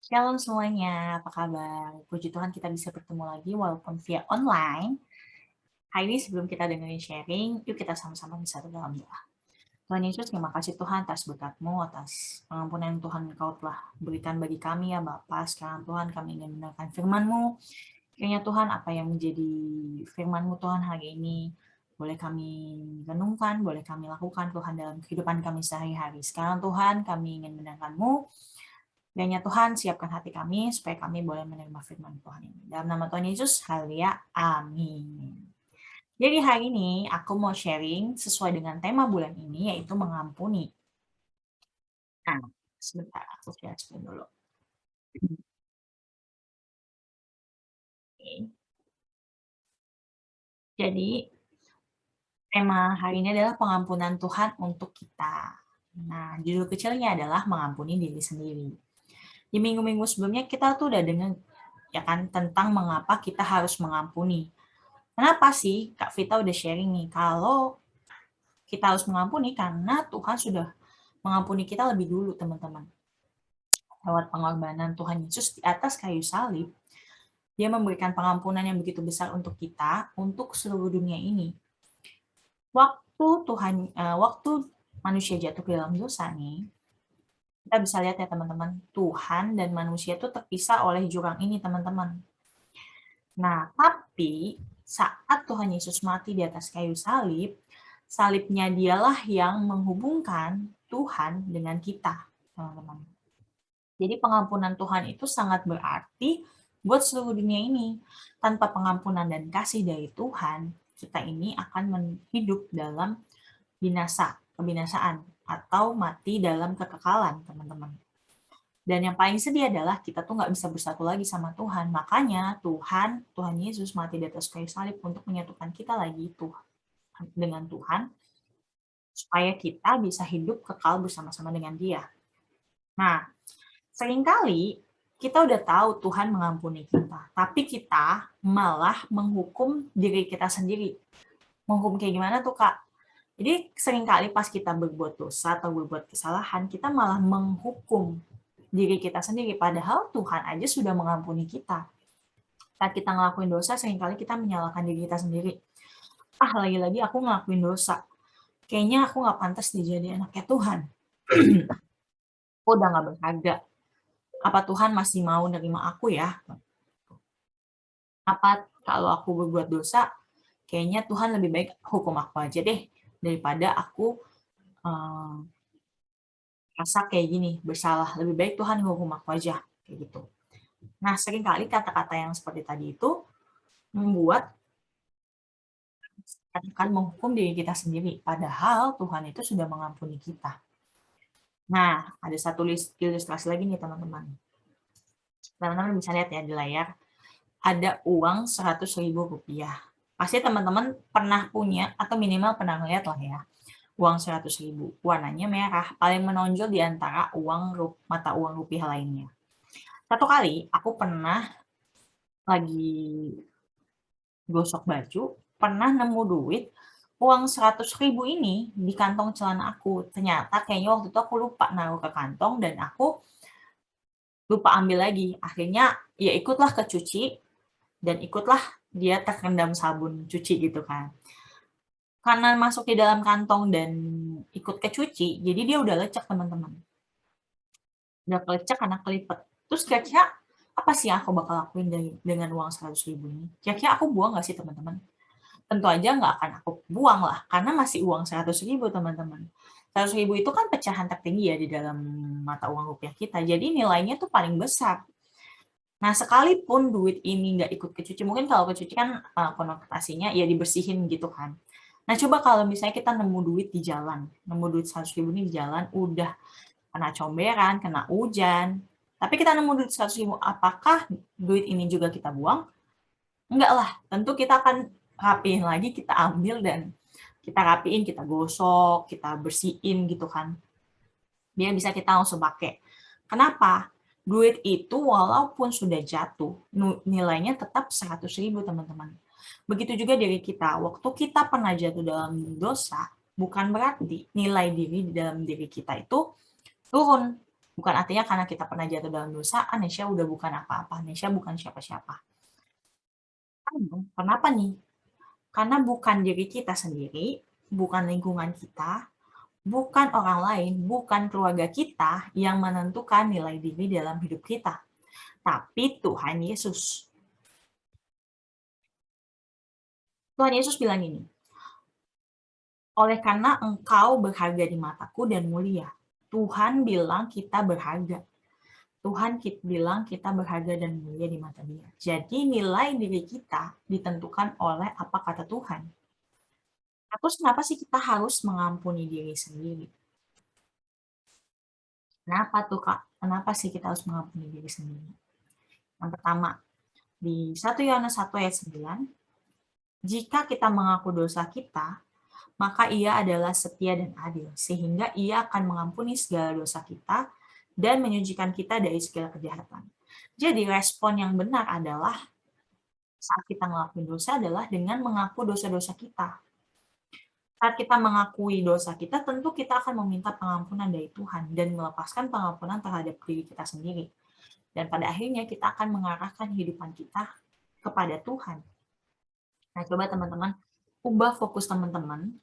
Shalom semuanya, apa kabar? Puji Tuhan kita bisa bertemu lagi walaupun via online. Hari ini sebelum kita dengerin sharing, yuk kita sama-sama bersatu dalam doa. Tuhan Yesus, terima kasih Tuhan atas berkat-Mu, atas pengampunan yang Tuhan Engkau telah berikan bagi kami ya Bapa. Sekarang Tuhan kami ingin mendengarkan firman-Mu. Kiranya Tuhan apa yang menjadi firman-Mu Tuhan hari ini boleh kami renungkan, boleh kami lakukan Tuhan dalam kehidupan kami sehari-hari. Sekarang Tuhan kami ingin mendengarkan-Mu. Kiranya Tuhan siapkan hati kami supaya kami boleh menerima firman Tuhan ini. Dalam nama Tuhan Yesus, haleluya, amin. Jadi hari ini aku mau sharing sesuai dengan tema bulan ini yaitu mengampuni. Nah, sebentar aku share screen dulu. Oke. Jadi tema hari ini adalah pengampunan Tuhan untuk kita. Nah, judul kecilnya adalah mengampuni diri sendiri. Di minggu-minggu sebelumnya kita tuh udah dengar ya kan tentang mengapa kita harus mengampuni. Kenapa sih Kak Vita udah sharing nih kalau kita harus mengampuni karena Tuhan sudah mengampuni kita lebih dulu, teman-teman. Lewat pengorbanan Tuhan Yesus di atas kayu salib, Dia memberikan pengampunan yang begitu besar untuk kita, untuk seluruh dunia ini. Waktu manusia jatuh ke dalam dosa nih, kita bisa lihat ya teman-teman, Tuhan dan manusia itu terpisah oleh jurang ini, teman-teman. Nah, tapi saat Tuhan Yesus mati di atas kayu salib, salibnya dialah yang menghubungkan Tuhan dengan kita, teman-teman. Jadi pengampunan Tuhan itu sangat berarti buat seluruh dunia ini. Tanpa pengampunan dan kasih dari Tuhan, kita ini akan hidup dalam kebinasaan, atau mati dalam kekekalan, teman-teman. Dan yang paling sedih adalah kita tuh nggak bisa bersatu lagi sama Tuhan. Makanya Tuhan Yesus mati di atas kayu salib untuk menyatukan kita lagi dengan Tuhan, supaya kita bisa hidup kekal bersama-sama dengan Dia. Nah, seringkali kita udah tahu Tuhan mengampuni kita, tapi kita malah menghukum diri kita sendiri. Menghukum kayak gimana tuh, Kak? Jadi seringkali pas kita berbuat dosa atau berbuat kesalahan, kita malah menghukum diri kita sendiri, padahal Tuhan aja sudah mengampuni kita. Saat kita ngelakuin dosa, seringkali kita menyalahkan diri kita sendiri. Ah, lagi-lagi aku ngelakuin dosa. Kayaknya aku nggak pantas dijadi anaknya Tuhan. Aku udah nggak berharga. Apa Tuhan masih mau nerima aku ya? Apa kalau aku berbuat dosa, kayaknya Tuhan lebih baik hukum aku aja deh, daripada aku rasa kayak gini, bersalah. Lebih baik Tuhan hukum aku aja, kayak gitu. Nah, seringkali kata-kata yang seperti tadi itu membuat akan menghukum diri kita sendiri, padahal Tuhan itu sudah mengampuni kita. Nah, ada satu ilustrasi lagi nih teman-teman. Teman-teman bisa lihat ya di layar, ada uang Rp100.000. Pasti teman-teman pernah punya atau minimal pernah ngeliat lah ya, uang 100.000, warnanya merah, paling menonjol di antara mata uang rupiah lainnya. Satu kali aku pernah lagi gosok baju, pernah nemu duit uang 100.000 ini di kantong celana aku. Ternyata kayaknya waktu itu aku lupa naruh ke kantong dan aku lupa ambil lagi. Akhirnya ya ikutlah kecuci dan ikutlah dia terendam sabun cuci gitu kan. Karena masuk di dalam kantong dan ikut kecuci, jadi dia udah lecek teman-teman. Udah kelecek karena kelipet. Terus kira-kira apa sih yang aku bakal lakuin dengan uang 100.000 ini? Kira-kira aku buang nggak sih teman-teman? Tentu aja nggak akan aku buang lah, karena masih uang 100.000 teman-teman. 100.000 itu kan pecahan tertinggi ya di dalam mata uang rupiah kita, jadi nilainya tuh paling besar. Nah, sekalipun duit ini nggak ikut kecuci, mungkin kalau kecuci kan konotasinya ya dibersihin gitu kan. Nah, coba kalau misalnya kita nemu duit di jalan, nemu duit 100.000 ini di jalan, udah kena comberan, kena hujan, tapi kita nemu duit 100.000, apakah duit ini juga kita buang? Enggak lah, tentu kita akan rapiin lagi, kita ambil dan kita rapiin, kita gosok, kita bersihin gitu kan. Biar bisa kita langsung pakai. Kenapa? Duit itu walaupun sudah jatuh, nilainya tetap 100.000 teman-teman. Begitu juga diri kita. Waktu kita pernah jatuh dalam dosa, bukan berarti nilai diri di dalam diri kita itu turun. Bukan artinya karena kita pernah jatuh dalam dosa, Nesya udah bukan apa-apa, Nesya bukan siapa-siapa. Kenapa nih? Karena bukan diri kita sendiri, bukan lingkungan kita, bukan orang lain, bukan keluarga kita yang menentukan nilai diri dalam hidup kita, tapi Tuhan Yesus. Tuhan Yesus bilang ini, oleh karena engkau berharga di mataku dan mulia. Tuhan bilang kita berharga. Tuhan bilang kita berharga dan mulia di mata Dia. Jadi nilai diri kita ditentukan oleh apa kata Tuhan. Terus kenapa sih kita harus mengampuni diri sendiri? Kenapa tuh Kak? Kenapa sih kita harus mengampuni diri sendiri? Yang pertama, di 1 Yohanes 1 ayat 9, jika kita mengaku dosa kita, maka Ia adalah setia dan adil, sehingga Ia akan mengampuni segala dosa kita dan menyucikan kita dari segala kejahatan. Jadi respon yang benar adalah saat kita ngelakuin dosa adalah dengan mengaku dosa-dosa kita. Saat kita mengakui dosa kita, tentu kita akan meminta pengampunan dari Tuhan dan melepaskan pengampunan terhadap diri kita sendiri. Dan pada akhirnya kita akan mengarahkan kehidupan kita kepada Tuhan. Nah, coba teman-teman ubah fokus teman-teman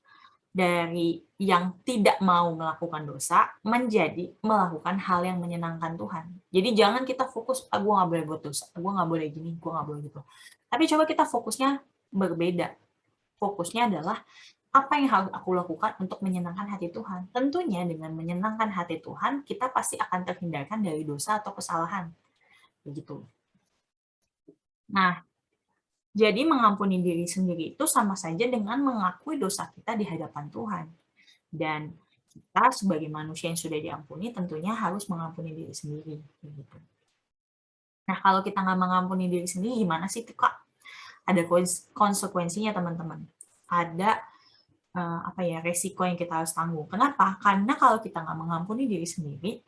dari yang tidak mau melakukan dosa menjadi melakukan hal yang menyenangkan Tuhan. Jadi jangan kita fokus, gue nggak boleh buat dosa, gue nggak boleh gini, gue nggak boleh gitu. Tapi coba kita fokusnya berbeda. Fokusnya adalah apa yang harus aku lakukan untuk menyenangkan hati Tuhan. Tentunya dengan menyenangkan hati Tuhan, kita pasti akan terhindarkan dari dosa atau kesalahan. Begitu. Nah, jadi mengampuni diri sendiri itu sama saja dengan mengakui dosa kita di hadapan Tuhan. Dan kita sebagai manusia yang sudah diampuni tentunya harus mengampuni diri sendiri. Begitu. Nah, kalau kita nggak mengampuni diri sendiri, gimana sih tuh, Kak? Ada konsekuensinya, teman-teman. Ada resiko yang kita harus tanggung. Kenapa? Karena kalau kita nggak mengampuni diri sendiri,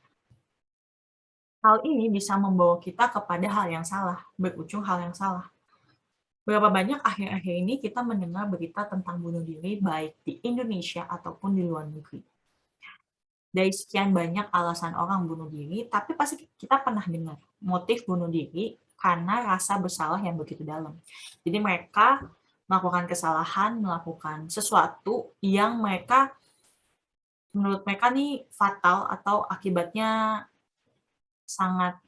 hal ini bisa membawa kita kepada hal yang salah, berujung hal yang salah. Berapa banyak akhir-akhir ini kita mendengar berita tentang bunuh diri baik di Indonesia ataupun di luar negeri. Dari sekian banyak alasan orang bunuh diri, tapi pasti kita pernah dengar motif bunuh diri karena rasa bersalah yang begitu dalam. Jadi mereka melakukan kesalahan, melakukan sesuatu yang menurut mereka nih fatal atau akibatnya sangat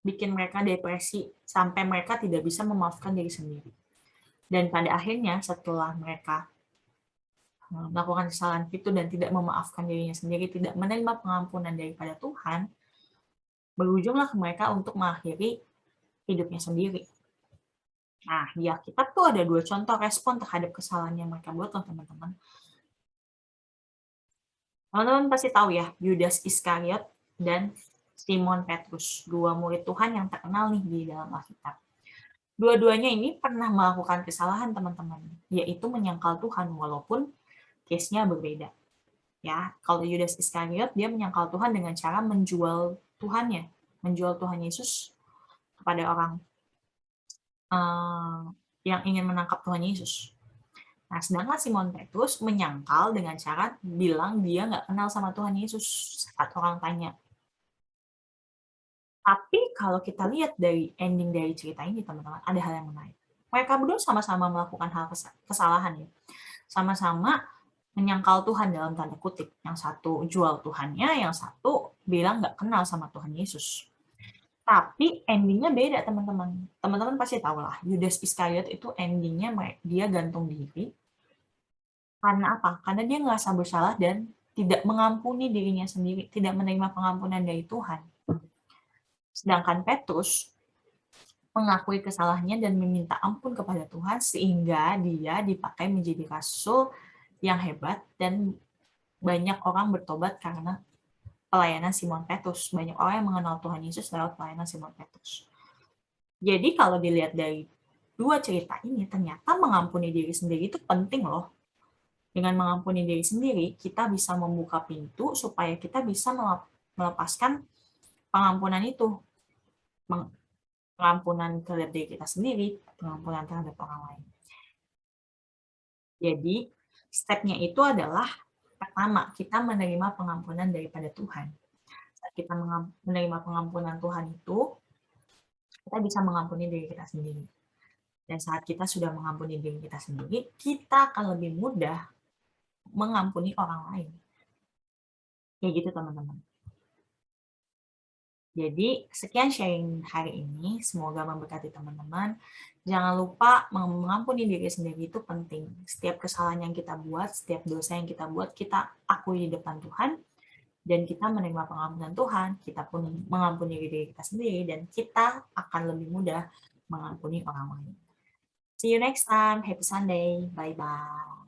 bikin mereka depresi sampai mereka tidak bisa memaafkan diri sendiri. Dan pada akhirnya setelah mereka melakukan kesalahan itu dan tidak memaafkan dirinya sendiri, tidak menerima pengampunan daripada Tuhan, berujunglah mereka untuk mengakhiri hidupnya sendiri. Nah, di Alkitab tuh ada 2 contoh respon terhadap kesalahan yang mereka buat loh, teman-teman. Teman-teman pasti tahu ya, Yudas Iskariot dan Simon Petrus, 2 murid Tuhan yang terkenal nih di dalam Alkitab. Dua-duanya ini pernah melakukan kesalahan, teman-teman, yaitu menyangkal Tuhan walaupun case-nya berbeda. Ya, kalau Yudas Iskariot dia menyangkal Tuhan dengan cara menjual Tuhannya, menjual Tuhan Yesus kepada orang yang ingin menangkap Tuhan Yesus. Nah, sedangkan Simon Petrus menyangkal dengan cara bilang dia nggak kenal sama Tuhan Yesus saat orang tanya. Tapi kalau kita lihat dari ending dari cerita ini, teman-teman, ada hal yang menarik. Mereka berdua sama-sama melakukan hal kesalahan ya. Sama-sama menyangkal Tuhan dalam tanda kutip. Yang satu jual Tuhannya, yang satu bilang nggak kenal sama Tuhan Yesus. Tapi endingnya beda, teman-teman. Teman-teman pasti tahu lah, Yudas Iskariot itu endingnya dia gantung diri. Karena apa? Karena dia ngerasa bersalah dan tidak mengampuni dirinya sendiri, tidak menerima pengampunan dari Tuhan. Sedangkan Petrus mengakui kesalahannya dan meminta ampun kepada Tuhan sehingga dia dipakai menjadi rasul yang hebat dan banyak orang bertobat karena pelayanan Simon Petrus. Banyak orang yang mengenal Tuhan Yesus lewat pelayanan Simon Petrus. Jadi kalau dilihat dari 2 cerita ini, ternyata mengampuni diri sendiri itu penting loh. Dengan mengampuni diri sendiri, kita bisa membuka pintu supaya kita bisa melepaskan pengampunan itu. Pengampunan terhadap diri kita sendiri, pengampunan terhadap orang lain. Jadi, step-nya itu adalah pertama, kita menerima pengampunan daripada Tuhan. kita menerima pengampunan Tuhan itu, kita bisa mengampuni diri kita sendiri. Dan saat kita sudah mengampuni diri kita sendiri, kita akan lebih mudah mengampuni orang lain. Kayak gitu teman-teman. Jadi, sekian sharing hari ini. Semoga memberkati teman-teman. Jangan lupa mengampuni diri sendiri itu penting. Setiap kesalahan yang kita buat, setiap dosa yang kita buat, kita akui di depan Tuhan. Dan kita menerima pengampunan Tuhan, kita pun mengampuni diri kita sendiri, dan kita akan lebih mudah mengampuni orang lain. See you next time. Happy Sunday. Bye-bye.